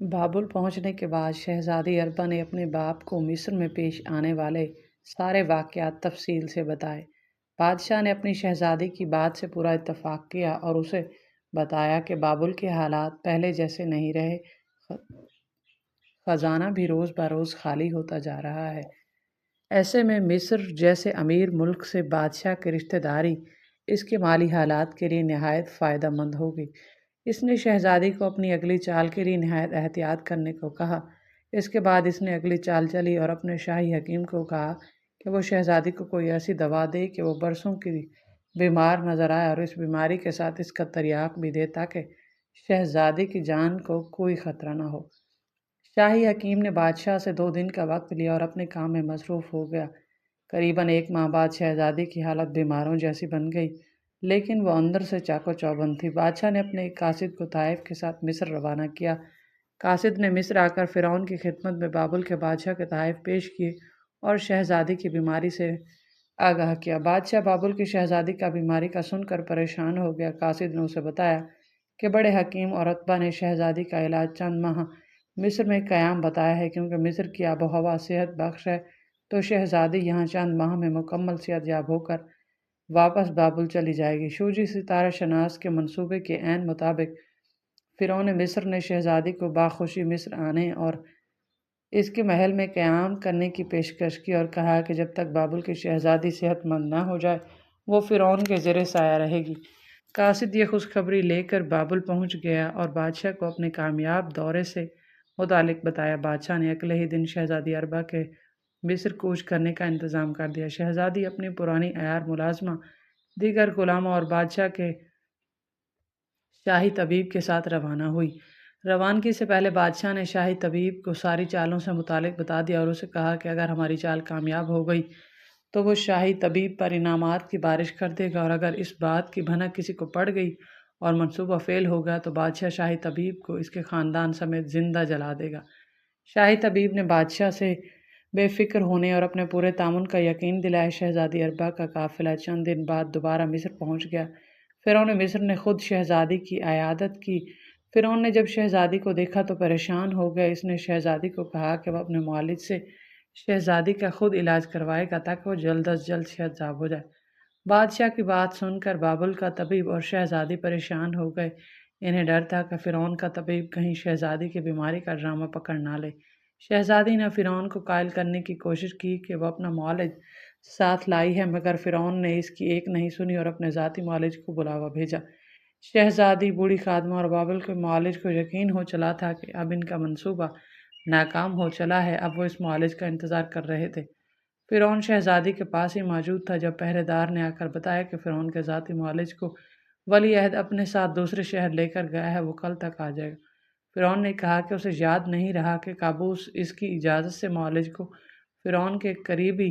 بابل پہنچنے کے بعد شہزادی اربا نے اپنے باپ کو مصر میں پیش آنے والے سارے واقعات تفصیل سے بتائے۔ بادشاہ نے اپنی شہزادی کی بات سے پورا اتفاق کیا اور اسے بتایا کہ بابل کے حالات پہلے جیسے نہیں رہے، خزانہ بھی روز بروز خالی ہوتا جا رہا ہے۔ ایسے میں مصر جیسے امیر ملک سے بادشاہ کی رشتہ داری اس کے مالی حالات کے لیے نہایت فائدہ مند ہوگی۔ اس نے شہزادی کو اپنی اگلی چال کے لیے نہایت احتیاط کرنے کو کہا۔ اس کے بعد اس نے اگلی چال چلی اور اپنے شاہی حکیم کو کہا کہ وہ شہزادی کو کوئی ایسی دوا دے کہ وہ برسوں کی بیمار نظر آئے اور اس بیماری کے ساتھ اس کا تریاق بھی دے تاکہ شہزادی کی جان کو کوئی خطرہ نہ ہو۔ شاہی حکیم نے بادشاہ سے 2 دن کا وقت لیا اور اپنے کام میں مصروف ہو گیا۔ قریباً 1 ماہ بعد شہزادی کی حالت بیماروں جیسی بن گئی، لیکن وہ اندر سے چاق و چوبند تھی۔ بادشاہ نے اپنے ایک قاصد کو طائف کے ساتھ مصر روانہ کیا۔ قاصد نے مصر آ کر فرعون کی خدمت میں بابل کے بادشاہ کے تحائف پیش کیے اور شہزادی کی بیماری سے آگاہ کیا۔ بادشاہ بابل کی شہزادی کا بیماری کا سن کر پریشان ہو گیا۔ قاصد نے اسے بتایا کہ بڑے حکیم اور اتبا نے شہزادی کا علاج چند ماہ مصر میں قیام بتایا ہے، کیونکہ مصر کی آب و ہوا صحت بخش ہے تو شہزادی یہاں چند ماہ میں مکمل صحت یاب ہو کر واپس بابل چلی جائے گی۔ شوجی ستارہ شناس کے منصوبے کے عین مطابق فرعون مصر نے شہزادی کو باخوشی مصر آنے اور اس کے محل میں قیام کرنے کی پیشکش کی اور کہا کہ جب تک بابل کی شہزادی صحت مند نہ ہو جائے وہ فرعون کے زیر سایہ رہے گی۔ قاصد یہ خوشخبری لے کر بابل پہنچ گیا اور بادشاہ کو اپنے کامیاب دورے سے متعلق بتایا۔ بادشاہ نے اگلے ہی دن شہزادی اربا کے مصر کوچ کرنے کا انتظام کر دیا۔ شہزادی اپنی پرانی عیار ملازمہ، دیگر غلاموں اور بادشاہ کے شاہی طبیب کے ساتھ روانہ ہوئی۔ روانگی سے پہلے بادشاہ نے شاہی طبیب کو ساری چالوں سے متعلق بتا دیا اور اسے کہا کہ اگر ہماری چال کامیاب ہو گئی تو وہ شاہی طبیب پر انعامات کی بارش کر دے گا، اور اگر اس بات کی بھنک کسی کو پڑ گئی اور منصوبہ فیل ہو گیا تو بادشاہ شاہی طبیب کو اس کے خاندان سمیت زندہ جلا دے گا۔ شاہی طبیب نے بادشاہ سے بے فکر ہونے اور اپنے پورے تعاون کا یقین دلایا۔ شہزادی اربا کا قافلہ چند دن بعد دوبارہ مصر پہنچ گیا۔ فرعون مصر نے خود شہزادی کی عیادت کی۔ فرعون نے جب شہزادی کو دیکھا تو پریشان ہو گیا۔ اس نے شہزادی کو کہا کہ وہ اپنے معالج سے شہزادی کا خود علاج کروائے گا تاکہ وہ جلد از جلد صحت یاب ہو جائے۔ بادشاہ کی بات سن کر بابل کا طبیب اور شہزادی پریشان ہو گئے۔ انہیں ڈر تھا کہ فرعون کا طبیب کہیں شہزادی کی بیماری کا ڈرامہ پکڑ نہ لے۔ شہزادی نے فرعون کو قائل کرنے کی کوشش کی کہ وہ اپنا معالج ساتھ لائی ہے، مگر فرعون نے اس کی ایک نہیں سنی اور اپنے ذاتی معالج کو بلاوا بھیجا۔ شہزادی، بوڑھی خادمہ اور بابل کے معالج کو یقین ہو چلا تھا کہ اب ان کا منصوبہ ناکام ہو چلا ہے۔ اب وہ اس معالج کا انتظار کر رہے تھے۔ فرعون شہزادی کے پاس ہی موجود تھا جب پہرے دار نے آ کر بتایا کہ فرعون کے ذاتی معالج کو ولی عہد اپنے ساتھ دوسرے شہر لے کر گیا ہے، وہ کل تک آ جائے گا۔ فرعون نے کہا کہ اسے یاد نہیں رہا کہ قابوس اس کی اجازت سے معالج کو فرعون کے قریبی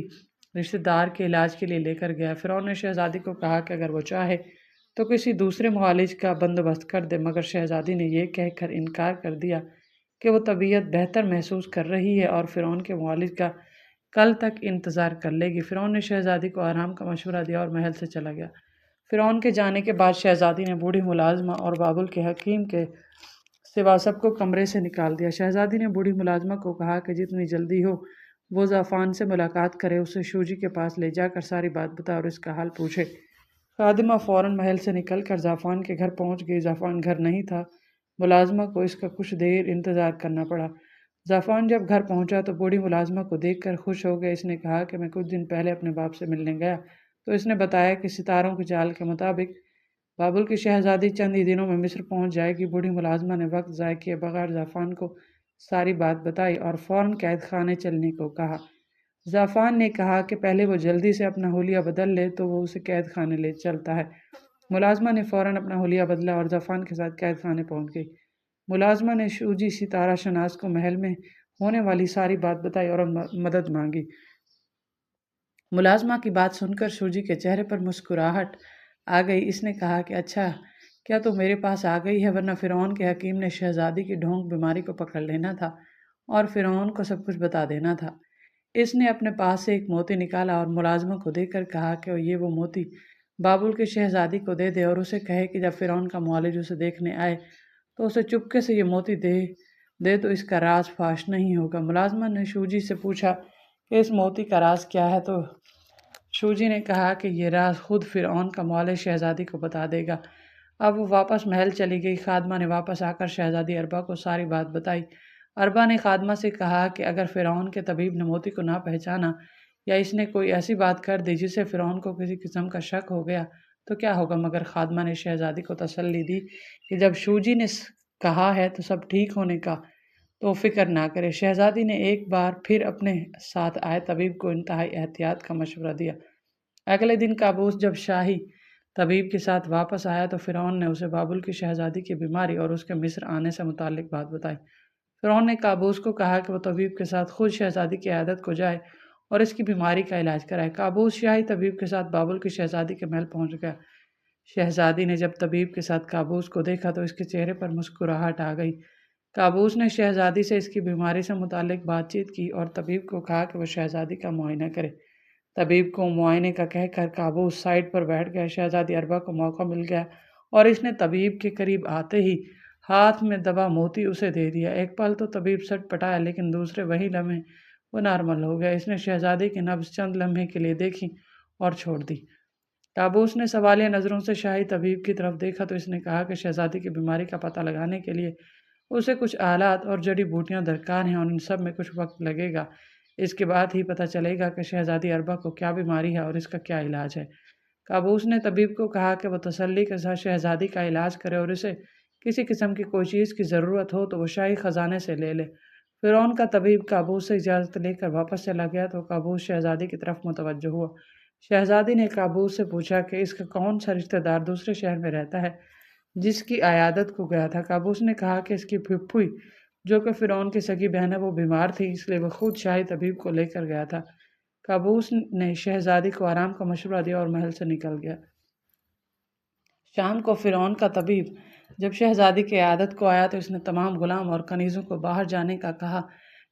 رشتہ دار کے علاج کے لیے لے کر گیا۔ فرعون نے شہزادی کو کہا کہ اگر وہ چاہے تو کسی دوسرے معالج کا بندوبست کر دے، مگر شہزادی نے یہ کہہ کر انکار کر دیا کہ وہ طبیعت بہتر محسوس کر رہی ہے اور فرعون کے معالج کا کل تک انتظار کر لے گی۔ فرعون نے شہزادی کو آرام کا مشورہ دیا اور محل سے چلا گیا۔ فرعون کے جانے کے بعد شہزادی نے بوڑھی ملازمہ اور بابل کے حکیم کے سوا سب کو کمرے سے نکال دیا۔ شہزادی نے بوڑھی ملازمہ کو کہا کہ جتنی جلدی ہو وہ زعفران سے ملاقات کرے، اسے شوجی کے پاس لے جا کر ساری بات بتائے اور اس کا حال پوچھے۔ خادمہ فوراً محل سے نکل کر زعفران کے گھر پہنچ گئی۔ زعفران گھر نہیں تھا۔ ملازمہ کو اس کا کچھ دیر انتظار کرنا پڑا۔ زعفران جب گھر پہنچا تو بوڑھی ملازمہ کو دیکھ کر خوش ہو گیا۔ اس نے کہا کہ میں کچھ دن پہلے اپنے باپ سے ملنے گیا تو اس نے بتایا کہ ستاروں کی چال کے مطابق بابل کی شہزادی چند ہی دنوں میں مصر پہنچ جائے گی۔ بوڑھی ملازمہ نے وقت ضائع کیے بغیر زعفران کو ساری بات بتائی اور فوراً قید خانے چلنے کو کہا۔ زعفران نے کہا کہ پہلے وہ جلدی سے اپنا حلیہ بدل لے تو وہ اسے قید خانے لے چلتا ہے۔ ملازمہ نے فوراً اپنا حلیہ بدلا اور زعفران کے ساتھ قید خانے پہنچ گئی۔ ملازمہ نے شوجی ستارہ شناس کو محل میں ہونے والی ساری بات بتائی اور مدد مانگی۔ ملازمہ کی بات سن کر شوجی کے چہرے پر مسکراہٹ آ گئی۔ اس نے کہا کہ اچھا کیا تو میرے پاس آ گئی ہے، ورنہ فرعون کے حکیم نے شہزادی کی ڈھونک بیماری کو پکڑ لینا تھا اور فرعون کو سب کچھ بتا دینا تھا۔ اس نے اپنے پاس سے ایک موتی نکالا اور ملازمہ کو دے کر کہا کہ یہ وہ موتی بابل کی شہزادی کو دے دے اور اسے کہے کہ جب فرعون کا معالج اسے دیکھنے آئے تو اسے چپکے سے یہ موتی دے دے تو اس کا راز فاش نہیں ہوگا۔ ملازمہ نے شوجی سے پوچھا کہ اس موتی کا راز کیا ہے، تو شوجی نے کہا کہ یہ راز خود فرعون کا مول شہزادی کو بتا دے گا۔ اب وہ واپس محل چلی گئی۔ خادمہ نے واپس آ کر شہزادی اربا کو ساری بات بتائی۔ اربا نے خادمہ سے کہا کہ اگر فرعون کے طبیب نے موتی کو نہ پہچانا یا اس نے کوئی ایسی بات کر دی جس سے فرعون کو کسی قسم کا شک ہو گیا تو کیا ہوگا، مگر خادمہ نے شہزادی کو تسلی دی کہ جب شوجی نے کہا ہے تو سب ٹھیک ہونے کا، تو فکر نہ کرے۔ شہزادی نے ایک بار پھر اپنے ساتھ آئے طبیب کو انتہائی احتیاط کا مشورہ دیا۔ اگلے دن قابوس جب شاہی طبیب کے ساتھ واپس آیا تو فرعون نے اسے بابل کی شہزادی کی بیماری اور اس کے مصر آنے سے متعلق بات بتائی۔ فرعون نے قابوس کو کہا کہ وہ طبیب کے ساتھ خود شہزادی کی عیادت کو جائے اور اس کی بیماری کا علاج کرائے۔ قابوس شاہی طبیب کے ساتھ بابل کی شہزادی کے محل پہنچ گیا۔ شہزادی نے جب طبیب کے ساتھ قابوس کو دیکھا تو اس کے چہرے پر مسکراہٹ آ گئی۔ قابوس نے شہزادی سے اس کی بیماری سے متعلق بات چیت کی اور طبیب کو کہا کہ وہ شہزادی کا معائنہ کرے۔ طبیب کو معائنے کا کہہ کر قابوس سائڈ پر بیٹھ گیا۔ شہزادی اربا کو موقع مل گیا اور اس نے طبیب کے قریب آتے ہی ہاتھ میں دبا موتی اسے دے دیا۔ ایک پل تو طبیب سٹ پٹایا، لیکن دوسرے وہی لمحے وہ نارمل ہو گیا۔ اس نے شہزادی کی نبض چند لمحے کے لیے دیکھی اور چھوڑ دی۔ قابوس نے سوالیہ نظروں سے شاہی طبیب کی طرف دیکھا تو اس نے کہا کہ شہزادی کی بیماری کا پتہ لگانے کے لیے اسے کچھ آلات اور جڑی بوٹیاں درکار ہیں اور ان سب میں کچھ وقت لگے گا۔ اس کے بعد ہی پتہ چلے گا کہ شہزادی اربا کو کیا بیماری ہے اور اس کا کیا علاج ہے۔ قابوس نے طبیب کو کہا کہ وہ تسلی کے ساتھ شہزادی کا علاج کرے اور اسے کسی قسم کی کوئی چیز کی ضرورت ہو تو وہ شاہی خزانے سے لے لے۔ فرعون کا طبیب قابوس سے اجازت لے کر واپس چلا گیا تو قابوس شہزادی کی طرف متوجہ ہوا۔ شہزادی نے قابوس سے پوچھا کہ اس کا کون سا رشتہ دار دوسرے شہر میں رہتا ہے جس کی عیادت کو گیا تھا۔ قابوس نے کہا کہ اس کی پھپھی جو کہ فرعون کی سگی بہن ہے وہ بیمار تھی، اس لیے وہ خود شاہی طبیب کو لے کر گیا تھا۔ قابوس نے شہزادی کو آرام کا مشورہ دیا اور محل سے نکل گیا۔ شام کو فرعون کا طبیب جب شہزادی کی عیادت کو آیا تو اس نے تمام غلام اور کنیزوں کو باہر جانے کا کہا۔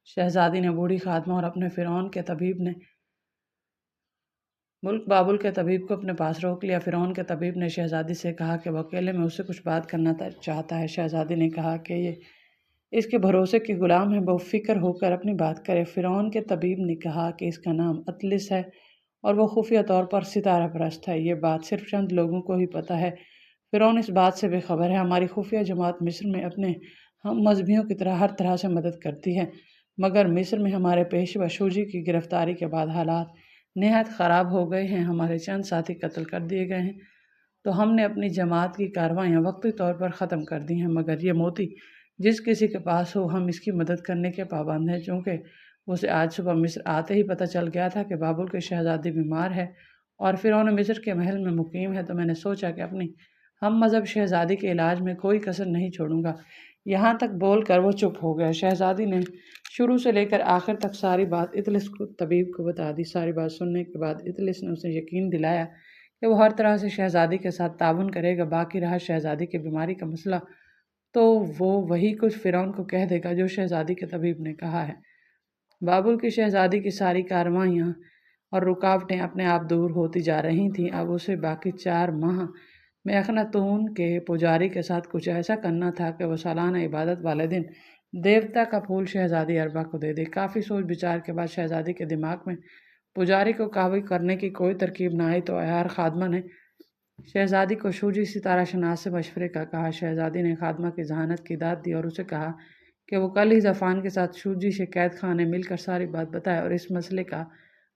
شہزادی نے بوڑھی خادمہ اور اپنے فرعون کے طبیب نے ملک بابل کے طبیب کو اپنے پاس روک لیا۔ فرعون کے طبیب نے شہزادی سے کہا کہ وہ اکیلے میں اس سے کچھ بات کرنا چاہتا ہے۔ شہزادی نے کہا کہ یہ اس کے بھروسے کی غلام ہے، وہ فکر ہو کر اپنی بات کرے۔ فرعون کے طبیب نے کہا کہ اس کا نام اطلس ہے اور وہ خفیہ طور پر ستارہ پرست ہے۔ یہ بات صرف چند لوگوں کو ہی پتہ ہے۔ فرعون اس بات سے بے خبر ہے۔ ہماری خفیہ جماعت مصر میں اپنے ہم مذہبیوں کی طرح ہر طرح سے مدد کرتی ہے، مگر مصر میں ہمارے پیشوا شوجی کی گرفتاری کے بعد حالات نہایت خراب ہو گئے ہیں۔ ہمارے چند ساتھی قتل کر دیے گئے ہیں، تو ہم نے اپنی جماعت کی کاروائیاں وقتی طور پر ختم کر دی ہیں، مگر یہ موتی جس کسی کے پاس ہو ہم اس کی مدد کرنے کے پابند ہیں۔ چونکہ اسے آج صبح مصر آتے ہی پتہ چل گیا تھا کہ بابل کی شہزادی بیمار ہے اور فرعون مصر کے محل میں مقیم ہے، تو میں نے سوچا کہ اپنی ہم مذہب شہزادی کے علاج میں کوئی کسر نہیں چھوڑوں گا۔ یہاں تک بول کر وہ چپ ہو گیا۔ شہزادی نے شروع سے لے کر آخر تک ساری بات اطلس کو طبیب کو بتا دی۔ ساری بات سننے کے بعد اطلس نے اسے یقین دلایا کہ وہ ہر طرح سے شہزادی کے ساتھ تعاون کرے گا۔ باقی رہا شہزادی کی بیماری کا مسئلہ تو وہ وہی کچھ فرعون کو کہہ دے گا جو شہزادی کے طبیب نے کہا ہے۔ بابل کی شہزادی کی ساری کاروائیاں اور رکاوٹیں اپنے آپ دور ہوتی جا رہی تھیں۔ اب اسے باقی 4 ماہ میں اخناتون کے پجاری کے ساتھ کچھ ایسا کرنا تھا کہ وہ سالانہ عبادت والے دن دیوتا کا پھول شہزادی اربا کو دے دے۔ کافی سوچ بچار کے بعد شہزادی کے دماغ میں پجاری کو قابو کرنے کی کوئی ترکیب نہ آئی تو عیار خادمہ نے شہزادی کو شوجی ستارہ شناس سے مشورے کا کہا۔ شہزادی نے خادمہ کی ذہانت کی داد دی اور اسے کہا کہ وہ کل ہی زفان کے ساتھ شوجی سے قید خانے مل کر ساری بات بتائے اور اس مسئلے کا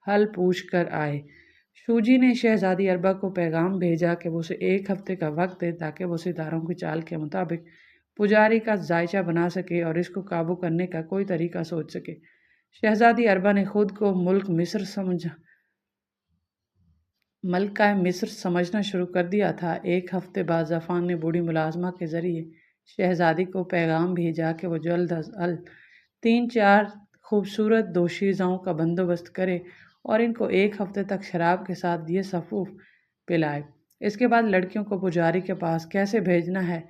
حل پوچھ کر آئے۔ شوجی نے شہزادی اربا کو پیغام بھیجا کہ وہ اسے 1 ہفتے کا وقت دے تاکہ وہ ستاروں کی چال کے مطابق پجاری کا ذائچہ بنا سکے اور اس کو قابو کرنے کا کوئی طریقہ سوچ سکے۔ شہزادی اربا نے خود کو ملکہ مصر سمجھنا شروع کر دیا تھا۔ 1 ہفتے بعد زفان نے بوڑھی ملازمہ کے ذریعے شہزادی کو پیغام بھیجا کہ وہ جلد از جلد 3-4 خوبصورت دوشیزاؤں کا بندوبست کرے اور ان کو 1 ہفتے تک شراب کے ساتھ یہ سفوف پلائے۔ اس کے بعد لڑکیوں کو پجاری کے پاس کیسے بھیجنا ہے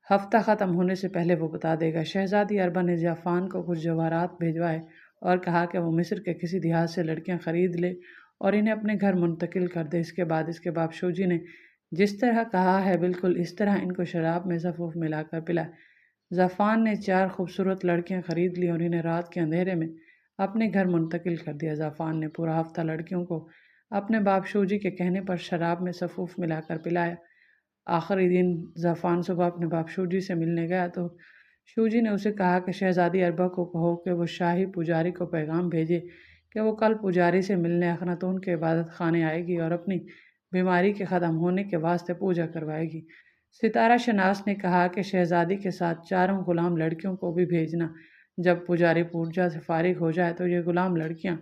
ہفتہ ختم ہونے سے پہلے وہ بتا دے گا۔ شہزادی اربا نے زعفان کو کچھ جواہرات بھیجوائے اور کہا کہ وہ مصر کے کسی دیہات سے لڑکیاں خرید لے اور انہیں اپنے گھر منتقل کر دے۔ اس کے بعد شوجی نے جس طرح کہا ہے بالکل اس طرح ان کو شراب میں سفوف ملا کر پلائے۔ ظفان نے 4 خوبصورت لڑکیاں خرید لی اور انہیں رات کے اندھیرے میں اپنے گھر منتقل کر دیا۔ ظفان نے پورا ہفتہ لڑکیوں کو اپنے باپ شوجی کے کہنے پر شراب میں سفوف ملا کر پلایا۔ آخری دن ظفان صبح اپنے باپ شوجی سے ملنے گیا تو شوجی نے اسے کہا کہ شہزادی اربا کو کہو کہ وہ شاہی پجاری کو پیغام بھیجے کہ وہ کل پجاری سے ملنے اخناتون کے عبادت خانے آئے گی اور اپنی بیماری کے ختم ہونے کے واسطے پوجا کروائے گی۔ ستارہ شناس نے کہا کہ شہزادی کے ساتھ 4 غلام لڑکیوں کو بھی بھیجنا۔ جب پجاری پوجا سے فارغ ہو جائے تو یہ غلام لڑکیاں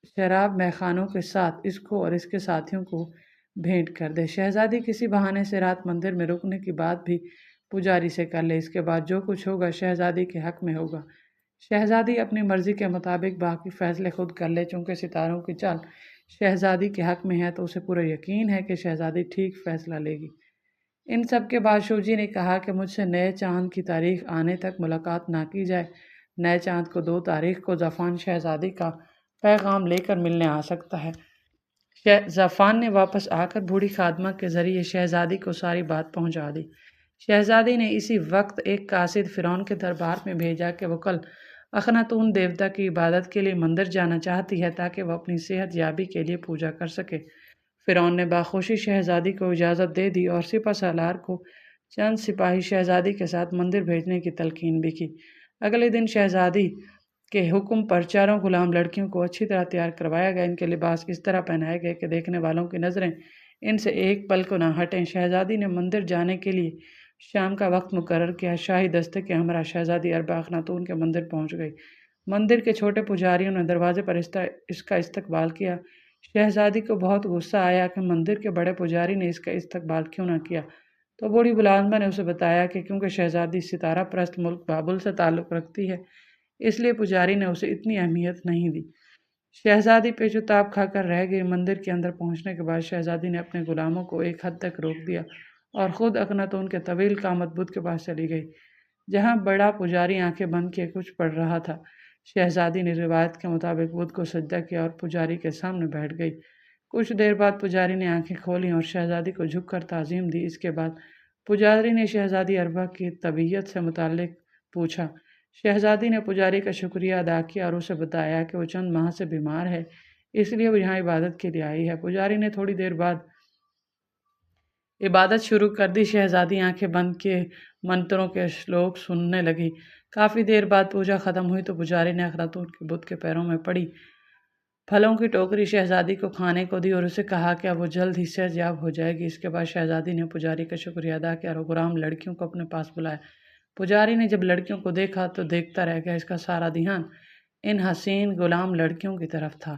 شراب میخانوں کے ساتھ اس کو اور اس کے ساتھیوں کو بھیٹ کر دے۔ شہزادی کسی بہانے سے رات مندر میں رکنے کی بات بھی پجاری سے کر لے۔ اس کے بعد جو کچھ ہوگا شہزادی کے حق میں ہوگا۔ شہزادی اپنی مرضی کے مطابق باقی فیصلے خود کر لے۔ چونکہ ستاروں کی چال شہزادی کے حق میں ہے تو اسے پورا یقین ہے کہ شہزادی ٹھیک فیصلہ لے گی۔ ان سب کے بعد شوجی نے کہا کہ مجھ سے نئے چاند کی تاریخ آنے تک ملاقات نہ کی جائے۔ نئے چاند کو 2 تاریخ کو ظفان شہزادی کا پیغام لے کر ملنے آ سکتا ہے۔ ظفان نے واپس آ کر بوڑھی خادمہ کے ذریعے شہزادی کو ساری بات پہنچا دی۔ شہزادی نے اسی وقت ایک قاصد فرعون کے دربار میں بھیجا کہ وہ کل اخناتون دیوتا کی عبادت کے لیے مندر جانا چاہتی ہے تاکہ وہ اپنی صحت یابی کے لیے پوجا کر سکے۔ فرعون نے باخوشی شہزادی کو اجازت دے دی اور سپہ سالار کو چند سپاہی شہزادی کے ساتھ مندر بھیجنے کی تلقین بھی کی۔ اگلے دن شہزادی کے حکم پر 4 غلام لڑکیوں کو اچھی طرح تیار کروایا گیا۔ ان کے لباس اس طرح پہنائے گئے کہ دیکھنے والوں کی نظریں ان سے ایک پل کو نہ ہٹیں۔ شہزادی نے مندر جانے کے لیے شام کا وقت مقرر کیا۔ شاہی دستے کے ہمراہ شہزادی اربا اخناتون کے مندر پہنچ گئی۔ مندر کے چھوٹے پجاریوں نے دروازے پر اس کا استقبال کیا۔ شہزادی کو بہت غصہ آیا کہ مندر کے بڑے پجاری نے اس کا استقبال کیوں نہ کیا، تو بوڑھی ملازمہ نے اسے بتایا کہ کیونکہ شہزادی ستارہ پرست ملک بابل سے تعلق رکھتی ہے اس لیے پجاری نے اسے اتنی اہمیت نہیں دی۔ شہزادی پیچو تاب کھا کر رہ گئی۔ مندر کے اندر پہنچنے کے بعد شہزادی نے اپنے غلاموں کو ایک حد تک روک دیا اور خود اخناتون کے طویل قامت بدھ کے پاس چلی گئی جہاں بڑا پجاری آنکھیں بند کیے کچھ پڑھ رہا تھا۔ شہزادی نے روایت کے مطابق بدھ کو سجدہ کیا اور پجاری کے سامنے بیٹھ گئی۔ کچھ دیر بعد پجاری نے آنکھیں کھولیں اور شہزادی کو جھک کر تعظیم دی۔ اس کے بعد پجاری نے شہزادی اربا کی طبیعت سے متعلق پوچھا۔ شہزادی نے پجاری کا شکریہ ادا کیا اور اسے بتایا کہ وہ چند ماہ سے بیمار ہے اس لیے وہ یہاں عبادت کے لیے آئی ہے۔ پجاری نے تھوڑی دیر بعد عبادت شروع کر دی۔ شہزادی آنکھیں بند کیے منتروں کے شلوک سننے لگی۔ کافی دیر بعد پوجا ختم ہوئی تو پجاری نے اخناتون کے بت کے پیروں میں پڑی پھلوں کی ٹوکری شہزادی کو کھانے کو دی اور اسے کہا کہ اب وہ جلد ہی صحت یاب ہو جائے گی۔ اس کے بعد شہزادی نے پجاری کا شکریہ ادا کیا اور غلام لڑکیوں کو اپنے پاس بلایا۔ پجاری نے جب لڑکیوں کو دیکھا تو دیکھتا رہ گیا۔ اس کا سارا دھیان ان حسین غلام لڑکیوں کی طرف تھا۔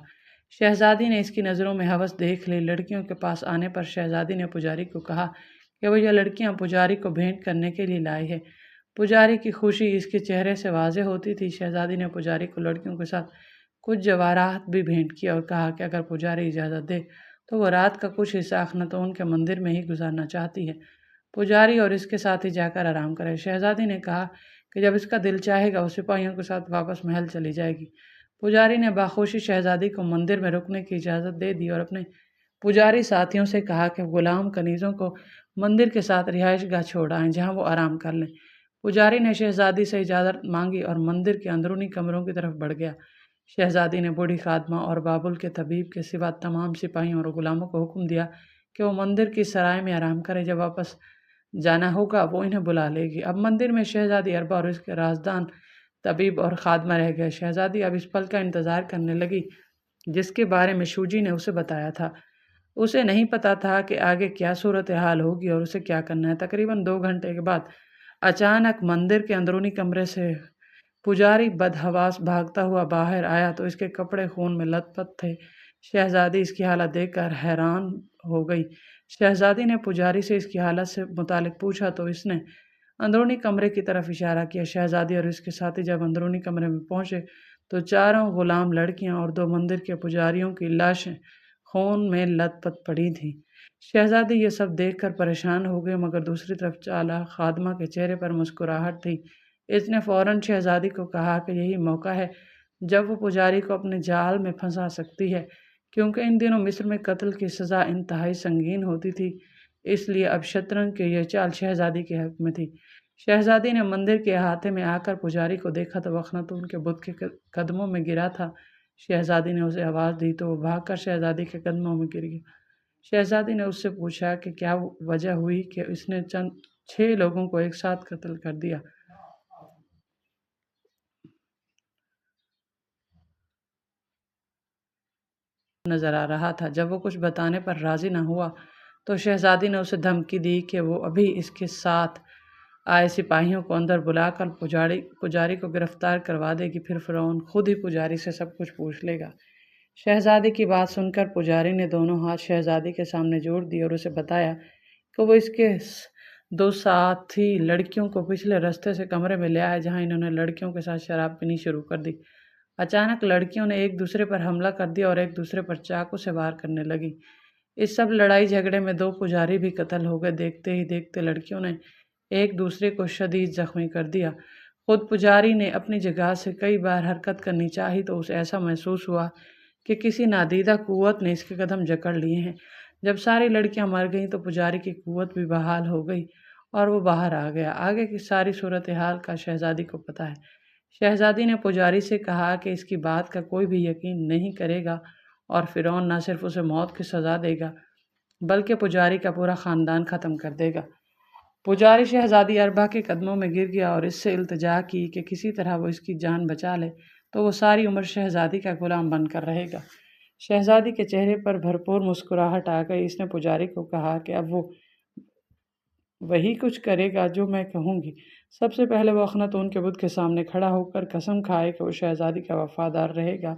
شہزادی نے اس کی نظروں میں ہوس دیکھ لی۔ لڑکیوں کے پاس آنے پر شہزادی نے پجاری کو کہا کہ وہ یہ لڑکیاں پجاری کو بھیٹ کرنے کے لیے لائی ہے۔ پجاری کی خوشی اس کے چہرے سے واضح ہوتی تھی۔ شہزادی نے پجاری کو لڑکیوں کے ساتھ کچھ جواہرات بھی بھیٹ کیا اور کہا کہ اگر پجاری اجازت دے تو وہ رات کا کچھ حصہ اخناتون کے مندر میں ہی گزارنا چاہتی ہے۔ پجاری اور اس کے ساتھ ہی جا کر آرام کرے۔ شہزادی نے کہا کہ جب اس کا دل چاہے گا وہ سپاہیوں کے ساتھ واپس محل چلی جائے گی۔ پجاری نے باخوشی شہزادی کو مندر میں رکنے کی اجازت دے دی اور اپنے پجاری ساتھیوں سے کہا کہ غلام کنیزوں کو مندر کے ساتھ رہائش گاہ چھوڑ آئیں جہاں وہ آرام کر لیں۔ پجاری نے شہزادی سے اجازت مانگی اور مندر کے اندرونی کمروں کی طرف بڑھ گیا۔ شہزادی نے بوڑھی خادمہ اور بابل کے طبیب کے سوا تمام سپاہیوں اور غلاموں کو حکم دیا کہ وہ مندر کی سرائے میں آرام کریں۔ جب واپس جانا ہوگا وہ انہیں بلا لے گی۔ اب مندر میں شہزادی اربا اور اس کے رازدان طبیب اور خادمہ رہ گئے۔ شہزادی اب اس پل کا انتظار کرنے لگی جس کے بارے میں شوجی نے اسے بتایا تھا۔ اسے نہیں پتا تھا کہ آگے کیا صورتحال ہوگی اور اسے کیا کرنا ہے۔ تقریباً 2 گھنٹے کے بعد اچانک مندر کے اندرونی کمرے سے پجاری بدحواس بھاگتا ہوا باہر آیا تو اس کے کپڑے خون میں لت پت تھے۔ شہزادی اس کی حالت دیکھ کر حیران ہو گئی۔ شہزادی نے پجاری سے اس کی حالت سے متعلق پوچھا تو اس نے اندرونی کمرے کی طرف اشارہ کیا۔ شہزادی اور اس کے ساتھی جب اندرونی کمرے میں پہنچے تو 4 غلام لڑکیاں اور 2 مندر کے پجاریوں کی لاشیں خون میں لت پت پڑی تھیں۔ شہزادی یہ سب دیکھ کر پریشان ہو گئے مگر دوسری طرف چالاک خادمہ کے چہرے پر مسکراہٹ تھی۔ اس نے فوراً شہزادی کو کہا کہ یہی موقع ہے جب وہ پجاری کو اپنے جال میں پھنسا سکتی ہے کیونکہ ان دنوں مصر میں قتل کی سزا انتہائی سنگین ہوتی تھی۔ اس لیے اب شطرنج کی یہ چال شہزادی کے حق میں تھی۔ شہزادی نے مندر کے احاطے میں آ کر پجاری کو دیکھا تو اخناتون کے بت کے قدموں میں گرا تھا۔ شہزادی نے اسے آواز دی تو وہ بھاگ کر شہزادی کے قدموں میں گر گیا۔ شہزادی نے اس سے پوچھا کہ کیا وجہ ہوئی کہ اس نے چند 6 لوگوں کو ایک ساتھ قتل کر دیا۔ نظر آ رہا تھا۔ جب وہ کچھ بتانے پر راضی نہ ہوا تو شہزادی نے اسے دھمکی دی کہ وہ ابھی اس کے ساتھ آئے سپاہیوں کو اندر بلا کر پجاری کو گرفتار کروا دے گی، پھر فرعون خود ہی پجاری سے سب کچھ پوچھ لے گا۔ شہزادی کی بات سن کر پجاری نے دونوں ہاتھ شہزادی کے سامنے جوڑ دیے اور اسے بتایا کہ وہ اس کے 2 ساتھی لڑکیوں کو پچھلے رستے سے کمرے میں لے آئے جہاں انہوں نے لڑکیوں کے ساتھ شراب پینی شروع کر دی۔ اچانک لڑکیوں نے ایک دوسرے پر حملہ کر دیا اور ایک دوسرے پر چاقو سے وار کرنے لگی۔ اس سب لڑائی جھگڑے میں 2 پجاری بھی قتل ہو گئے۔ دیکھتے ہی دیکھتے لڑکیوں نے ایک دوسرے کو شدید زخمی کر دیا۔ خود پجاری نے اپنی جگہ سے کئی بار حرکت کرنی چاہی تو اسے ایسا محسوس ہوا کہ کسی نادیدہ قوت نے اس کے قدم جکڑ لیے ہیں۔ جب ساری لڑکیاں مر گئیں تو پجاری کی قوت بھی بحال ہو گئی اور وہ باہر آ گیا۔ آگے کی ساری صورتحال کا شہزادی کو پتہ ہے۔ شہزادی نے پجاری سے کہا کہ اس کی بات کا کوئی بھی یقین نہیں کرے گا اور فرعون نہ صرف اسے موت کی سزا دے گا بلکہ پجاری کا پورا خاندان ختم کر دے گا۔ پجاری شہزادی اربا کے قدموں میں گر گیا اور اس سے التجا کی کہ کسی طرح وہ اس کی جان بچا لے تو وہ ساری عمر شہزادی کا غلام بن کر رہے گا۔ شہزادی کے چہرے پر بھرپور مسکراہٹ آ گئی۔ اس نے پجاری کو کہا کہ اب وہ وہی کچھ کرے گا جو میں کہوں گی۔ سب سے پہلے وہ اخناتون کے بت کے سامنے کھڑا ہو کر قسم کھائے کہ وہ شہزادی کا وفادار رہے گا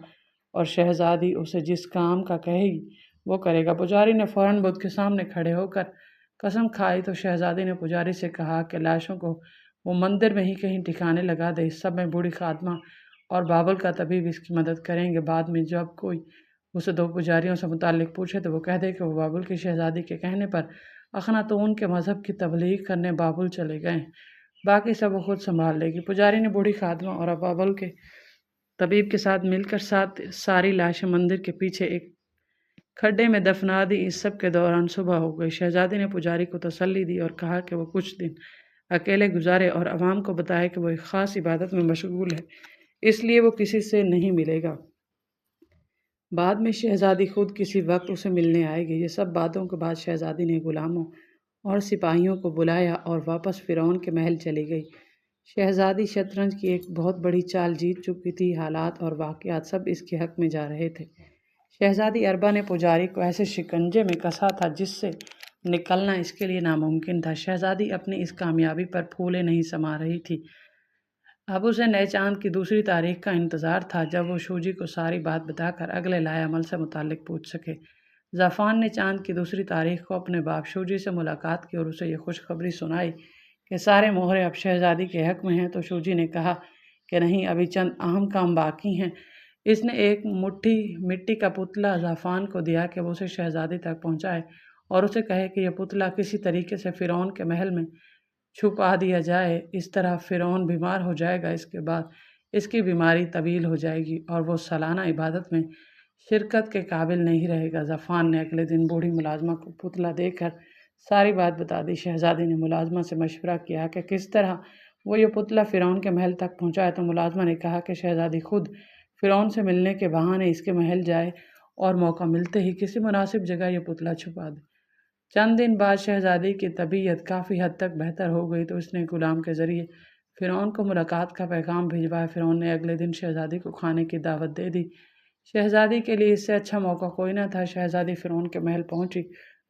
اور شہزادی اسے جس کام کا کہے گی وہ کرے گا۔ پجاری نے فوراً بت کے سامنے کھڑے ہو کر قسم کھائی تو شہزادی نے پجاری سے کہا کہ لاشوں کو وہ مندر میں ہی کہیں ٹھکانے لگا دے۔ اس سب میں بوڑھی خادمہ اور بابل کا طبیب اس کی مدد کریں گے۔ بعد میں جب کوئی اسے 2 پجاریوں سے متعلق پوچھے تو وہ کہہ دے کہ وہ بابل کی شہزادی کے کہنے پر اخناتون کے مذہب کی تبلیغ کرنے بابل چلے گئے ہیں، باقی سب وہ خود سنبھال لے گی۔ پجاری نے بوڑھی خادمہ اور بابل کے طبیب کے ساتھ مل کر ساری لاشیں مندر کے پیچھے ایک کھڈے میں دفنا دی۔ اس سب کے دوران صبح ہو گئی۔ شہزادی نے پجاری کو تسلی دی اور کہا کہ وہ کچھ دن اکیلے گزارے اور عوام کو بتائے کہ وہ ایک خاص عبادت میں مشغول ہے، اس لیے وہ کسی سے نہیں ملے گا۔ بعد میں شہزادی خود کسی وقت اسے ملنے آئے گی۔ یہ سب باتوں کے بعد شہزادی نے غلاموں اور سپاہیوں کو بلایا اور واپس فرعون کے محل چلی گئی۔ شہزادی شطرنج کی ایک بہت بڑی چال جیت چکی تھی۔ حالات اور واقعات سب اس کے حق میں جا رہے تھے۔ شہزادی اربا نے پجاری کو ایسے شکنجے میں کسا تھا جس سے نکلنا اس کے لیے ناممکن تھا۔ شہزادی اپنی اس کامیابی پر پھولے نہیں سما رہی تھی۔ اب اسے نئے چاند کی دوسری تاریخ کا انتظار تھا جب وہ شوجی کو ساری بات بتا کر اگلے لائے عمل سے متعلق پوچھ سکے۔ زعفران نے چاند کی دوسری تاریخ کو اپنے باپ شوجی سے ملاقات کی اور اسے یہ خوشخبری سنائی کہ سارے مہرے اب شہزادی کے حق میں ہیں تو شوجی نے کہا کہ نہیں، ابھی چند اہم کام باقی ہیں۔ اس نے ایک مٹھی مٹی کا پتلا زعفران کو دیا کہ وہ اسے شہزادی تک پہنچائے اور اسے کہے کہ یہ پتلا کسی طریقے سے فرعون کے محل میں چھپا دیا جائے۔ اس طرح فرعون بیمار ہو جائے گا، اس کے بعد اس کی بیماری طویل ہو جائے گی اور وہ سالانہ عبادت میں شرکت کے قابل نہیں رہے گا۔ زعفران نے اگلے دن بوڑھی ملازمہ کو پتلا دے کر ساری بات بتا دی۔ شہزادی نے ملازمہ سے مشورہ کیا کہ کس طرح وہ یہ پتلا فرعون کے محل تک پہنچائے تو ملازمہ نے کہا کہ شہزادی خود فرعون سے ملنے کے بہانے اس کے محل جائے اور موقع ملتے ہی کسی مناسب جگہ یہ پتلا چھپا دے۔ چند دن بعد شہزادی کی طبیعت کافی حد تک بہتر ہو گئی تو اس نے غلام کے ذریعے فرعون کو ملاقات کا پیغام بھجوایا۔ فرعون نے اگلے دن شہزادی کو کھانے کی دعوت دے دی۔ شہزادی کے لیے اس سے اچھا موقع کوئی نہ تھا۔ شہزادی فرعون کے محل پہنچی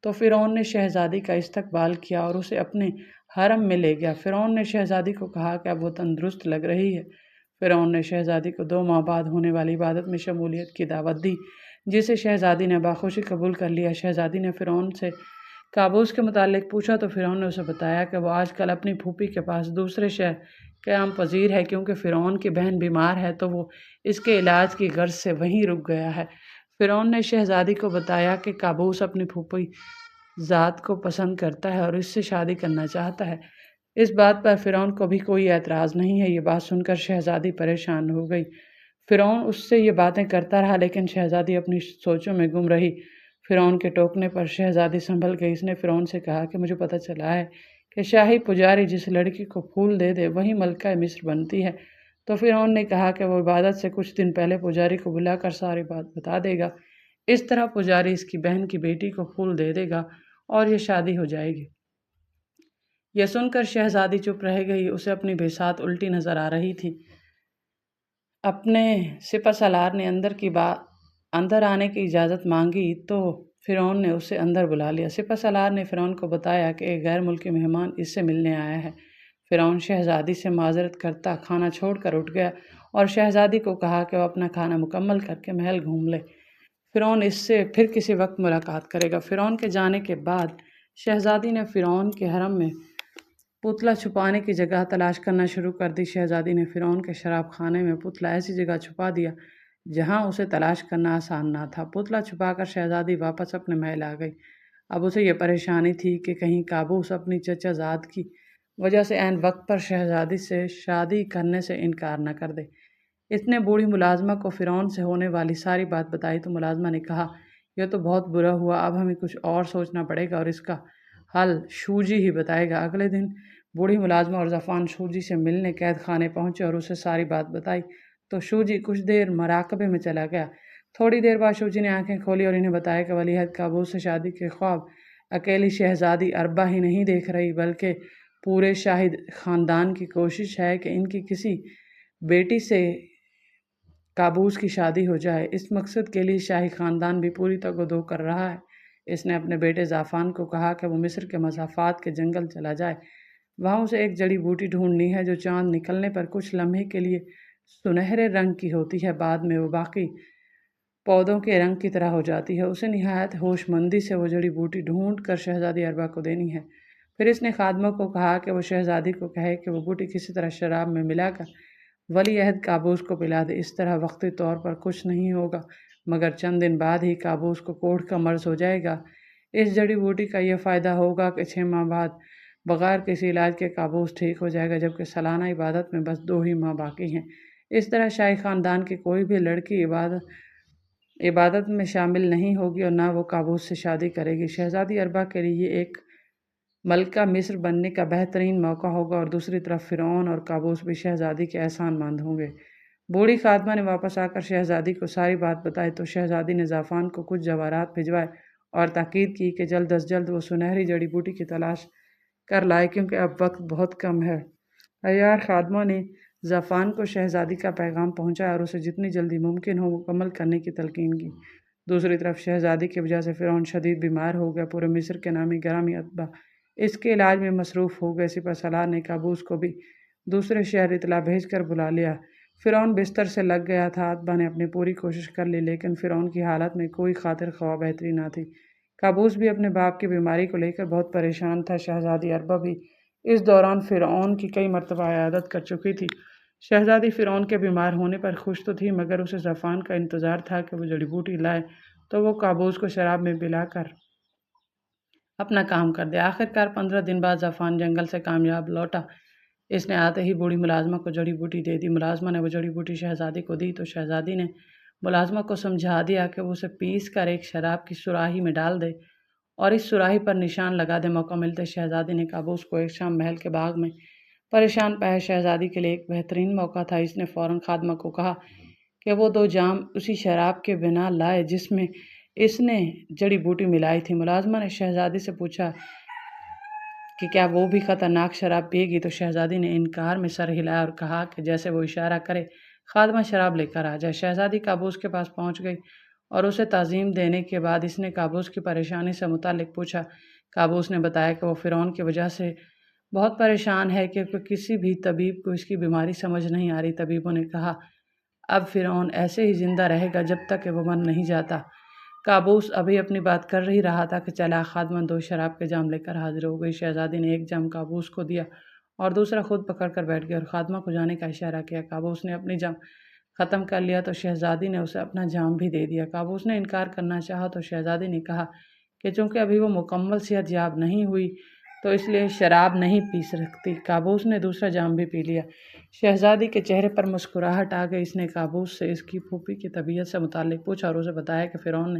تو فرعون نے شہزادی کا استقبال کیا اور اسے اپنے حرم میں لے گیا۔ فرعون نے شہزادی کو کہا کہ اب وہ تندرست لگ رہی ہے۔ فرعون نے شہزادی کو 2 ماہ بعد ہونے والی عبادت میں شمولیت کی دعوت دی جسے شہزادی نے بخوشی قبول کر لیا۔ شہزادی نے فرعون سے کابوس کے متعلق پوچھا تو فرعون نے اسے بتایا کہ وہ آج کل اپنی پھوپھی کے پاس دوسرے شہر قیام پذیر ہے کیونکہ فرعون کی بہن بیمار ہے تو وہ اس کے علاج کی غرض سے وہیں رک گیا ہے۔ فرعون نے شہزادی کو بتایا کہ کابوس اپنی پھوپھی ذات کو پسند کرتا ہے اور اس سے شادی کرنا چاہتا ہے۔ اس بات پر فرعون کو بھی کوئی اعتراض نہیں ہے۔ یہ بات سن کر شہزادی پریشان ہو گئی۔ فرعون اس سے یہ باتیں کرتا رہا لیکن شہزادی اپنی سوچوں میں گم رہی۔ فرعون کے ٹوکنے پر شہزادی سنبھل گئی۔ اس نے فرعون سے کہا کہ مجھے پتہ چلا ہے کہ شاہی پجاری جس لڑکی کو پھول دے دے وہی ملکہ مصر بنتی ہے۔ تو فرعون نے کہا کہ وہ عبادت سے کچھ دن پہلے پجاری کو بلا کر ساری بات بتا دے گا۔ اس طرح پجاری اس کی بہن کی بیٹی کو پھول دے دے گا اور یہ شادی ہو جائے گی۔ یہ سن کر شہزادی چپ رہ گئی۔ اسے اپنی بساط الٹی نظر آ رہی تھی۔ اپنے سپہ سالار نے اندر آنے کی اجازت مانگی تو فرعون نے اسے اندر بلا لیا۔ سپہ سالار نے فرعون کو بتایا کہ ایک غیر ملکی مہمان اس سے ملنے آیا ہے۔ فرعون شہزادی سے معذرت کرتا کھانا چھوڑ کر اٹھ گیا اور شہزادی کو کہا کہ وہ اپنا کھانا مکمل کر کے محل گھوم لے۔ فرعون اس سے پھر کسی وقت ملاقات کرے گا۔ فرعون کے جانے کے بعد شہزادی نے فرعون کے حرم میں پتلا چھپانے کی جگہ تلاش کرنا شروع کر دی۔ شہزادی نے فرعون کے شراب خانے میں پتلا ایسی جگہ چھپا دیا جہاں اسے تلاش کرنا آسان نہ تھا۔ پتلا چھپا کر شہزادی واپس اپنے محل آ گئی۔ اب اسے یہ پریشانی تھی کہ کہیں قابوس اپنی چچا زاد کی وجہ سے عین وقت پر شہزادی سے شادی کرنے سے انکار نہ کر دے۔ اس نے بوڑھی ملازمہ کو فرعون سے ہونے والی ساری بات بتائی تو ملازمہ نے کہا یہ تو بہت برا ہوا، اب ہمیں کچھ اور سوچنا پڑے گا اور اس کا حل شوجی ہی بتائے گا۔ اگلے دن بوڑھی ملازمہ اور زعفران شوجی سے ملنے قید خانے پہنچے اور اسے ساری بات بتائی تو شوجی کچھ دیر مراقبے میں چلا گیا۔ تھوڑی دیر بعد شوجی نے آنکھیں کھولی اور انہیں بتایا کہ ولی عہد قابوس سے شادی کے خواب اکیلی شہزادی اربا ہی نہیں دیکھ رہی بلکہ پورے شاہی خاندان کی کوشش ہے کہ ان کی کسی بیٹی سے قابوس کی شادی ہو جائے۔ اس مقصد کے لیے شاہی خاندان بھی پوری تگ و دو کر رہا ہے۔ اس نے اپنے بیٹے زعفران کو کہا کہ وہ مصر کے مسافات کے جنگل چلا جائے۔ وہاں اسے ایک جڑی بوٹی ڈھونڈنی ہے جو چاند نکلنے پر کچھ لمحے کے لیے سنہرے رنگ کی ہوتی ہے، بعد میں وہ باقی پودوں کے رنگ کی طرح ہو جاتی ہے۔ اسے نہایت ہوش مندی سے وہ جڑی بوٹی ڈھونڈ کر شہزادی اربا کو دینی ہے۔ پھر اس نے خادموں کو کہا کہ وہ شہزادی کو کہے کہ وہ بوٹی کسی طرح شراب میں ملا کر ولی عہد قابوس کو پلا دے۔ اس طرح وقتی طور پر کچھ نہیں ہوگا مگر چند دن بعد ہی قابوس کو کوڑھ کا مرض ہو جائے گا۔ اس جڑی بوٹی کا یہ فائدہ ہوگا کہ 6 ماہ بعد بغیر کسی علاج کے قابوس ٹھیک ہو جائے گا، جبکہ سالانہ عبادت میں بس 2 ہی ماہ باقی ہیں۔ اس طرح شاہی خاندان کی کوئی بھی لڑکی عبادت میں شامل نہیں ہوگی اور نہ وہ قابوس سے شادی کرے گی۔ شہزادی اربا کے لیے یہ ایک ملکہ مصر بننے کا بہترین موقع ہوگا اور دوسری طرف فرعون اور قابوس بھی شہزادی کے احسان مند ہوں گے۔ بوڑھی خادمہ نے واپس آ کر شہزادی کو ساری بات بتائی تو شہزادی نے زعفران کو کچھ جواہرات بھجوائے اور تاکید کی کہ جلد از جلد وہ سنہری جڑی بوٹی کی تلاش کر لائے کیونکہ اب وقت بہت کم ہے۔ عیار خادموں نے زعفران کو شہزادی کا پیغام پہنچایا اور اسے جتنی جلدی ممکن ہو مکمل کرنے کی تلقین کی۔ دوسری طرف شہزادی کی وجہ سے فرعون شدید بیمار ہو گیا۔ پورے مصر کے نامی گرامی اتباع اس کے علاج میں مصروف ہو گئے۔ سپہ سالار نے قابوس کو بھی دوسرے شہر اطلاع بھیج کر بلا لیا۔ فرعون بستر سے لگ گیا تھا۔ اتباع نے اپنی پوری کوشش کر لی لیکن فرعون کی حالت میں کوئی خاطر خواہ بہتری نہ تھی۔ قابوس بھی اپنے باپ کی بیماری کو لے کر بہت پریشان تھا۔ شہزادی اربا بھی اس دوران فرعون کی کئی مرتبہ عیادت کر چکی تھی۔ شہزادی فرعون کے بیمار ہونے پر خوش تو تھی مگر اسے زعفران کا انتظار تھا کہ وہ جڑی بوٹی لائے تو وہ قابوس کو شراب میں پلا کر اپنا کام کر دے۔ آخرکار 15 دن بعد زعفران جنگل سے کامیاب لوٹا۔ اس نے آتے ہی بوڑھی ملازمہ کو جڑی بوٹی دے دی۔ ملازمہ نے وہ جڑی بوٹی شہزادی کو دی تو شہزادی نے ملازمہ کو سمجھا دیا کہ وہ اسے پیس کر ایک شراب کی سراہی میں ڈال دے اور اس سراہی پر نشان لگا دے۔ موقع ملتے شہزادی نے قابوس کو ایک شام محل کے باغ میں پریشان پایا۔ شہزادی کے لیے ایک بہترین موقع تھا۔ اس نے فوراً خادمہ کو کہا کہ وہ 2 جام اسی شراب کے بنا لائے جس میں اس نے جڑی بوٹی ملائی تھی۔ ملازمہ نے شہزادی سے پوچھا کہ کیا وہ بھی خطرناک شراب پیے گی تو شہزادی نے انکار میں سر ہلایا اور کہا کہ جیسے وہ اشارہ کرے خادمہ شراب لے کر آ جائے۔ شہزادی قابوس کے پاس پہنچ گئی اور اسے تعظیم دینے کے بعد اس نے قابوس کی پریشانی سے متعلق پوچھا۔ قابوس نے بتایا کہ وہ فرعون کی وجہ سے بہت پریشان ہے کہ کسی بھی طبیب کو اس کی بیماری سمجھ نہیں آ رہی۔ طبیبوں نے کہا اب فرعون ایسے ہی زندہ رہے گا جب تک کہ وہ مر نہیں جاتا۔ قابوس ابھی اپنی بات کر ہی رہا تھا کہ چلاک خادمہ 2 شراب کے جام لے کر حاضر ہو گئی۔ شہزادی نے ایک جام قابوس کو دیا اور دوسرا خود پکڑ کر بیٹھ گیا اور خادمہ کو جانے کا اشارہ کیا۔ قابوس نے اپنی جام ختم کر لیا تو شہزادی نے اسے اپنا جام بھی دے دیا۔ قابوس نے انکار کرنا چاہا تو شہزادی نے کہا کہ چونکہ ابھی وہ مکمل صحت یاب نہیں ہوئی تو اس لیے شراب نہیں پی سکتی۔ قابوس نے دوسرا جام بھی پی لیا۔ شہزادی کے چہرے پر مسکراہٹ آ گئی۔ اس نے قابوس سے اس کی پھوپھی کی طبیعت سے متعلق پوچھا اور اسے بتایا کہ فرعون نے